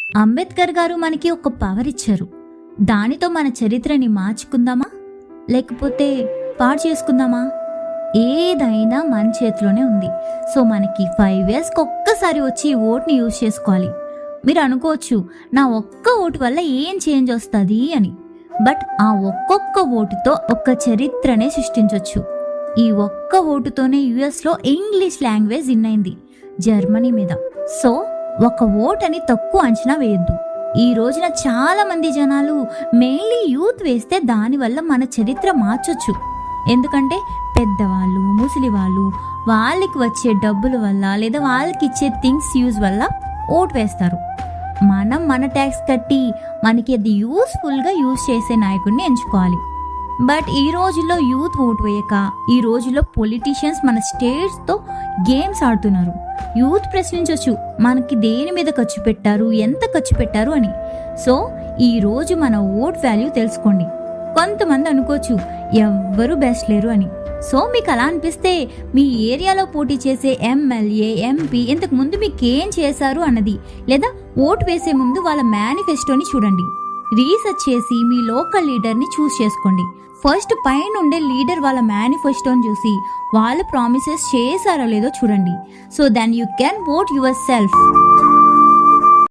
అంబేద్కర్ గారు మనకి ఒక పవర్ ఇచ్చారు. దానితో మన చరిత్రని మార్చుకుందామా లేకపోతే పాడు చేసుకుందామా? ఏదైనా మన చేతిలోనే ఉంది. సో మనకి 5 yearsకి ఒక్కసారి వచ్చి ఈ ఓట్ని యూజ్ చేసుకోవాలి. మీరు అనుకోవచ్చు, నా ఒక్క ఓటు వల్ల ఏం చేంజ్ వస్తుంది అని. బట్ ఆ ఒక్కొక్క ఓటుతో ఒక్క చరిత్రనే సృష్టించవచ్చు. ఈ ఒక్క ఓటుతోనే యుఎస్లో ఇంగ్లీష్ లాంగ్వేజ్ విన్ అయింది జర్మనీ మీద. సో ఒక ఓట్ అని తక్కువ అంచనా వేయొద్దు. ఈ రోజున చాలా మంది జనాలు మెయిన్లీ యూత్ వేస్తే దానివల్ల మన చరిత్ర మార్చొచ్చు. ఎందుకంటే పెద్దవాళ్ళు, ముసలి వాళ్ళు, వాళ్ళకి వచ్చే డబ్బుల వల్ల లేదా వాళ్ళకి ఇచ్చే థింగ్స్ యూజ్ వల్ల ఓట్ వేస్తారు. మనం మన ట్యాక్స్ కట్టి మనకి అది యూస్ఫుల్గా యూజ్ చేసే నాయకుడిని ఎంచుకోవాలి. బట్ ఈ రోజుల్లో యూత్ ఓటు వేయక ఈ రోజుల్లో పొలిటీషియన్స్ మన స్టేట్స్తో గేమ్స్ ఆడుతున్నారు. యూత్ ప్రశ్నించవచ్చు, మనకి దేని మీద ఖర్చు పెట్టారు, ఎంత ఖర్చు పెట్టారు అని. సో ఈ రోజు మన ఓట్ వాల్యూ తెలుసుకోండి. కొంతమంది అనుకోవచ్చు ఎవ్వరూ బెస్ట్ లేరు అని. సో మీకు అలా అనిపిస్తే మీ ఏరియాలో పోటీ చేసే ఎమ్మెల్యే, ఎంపీ ఇంతకు ముందు మీకు ఏం చేశారు అన్నది, లేదా ఓటు వేసే ముందు వాళ్ళ మేనిఫెస్టోని చూడండి. రీసెర్చ్ చేసి మీ లోకల్ లీడర్ని చూస్ చేసుకోండి. ఫస్ట్ పైన ఉండే లీడర్ వాళ్ళ మేనిఫెస్టోని చూసి వాళ్ళు ప్రామిసెస్ చేశారో లేదో చూడండి. So then you can vote your self.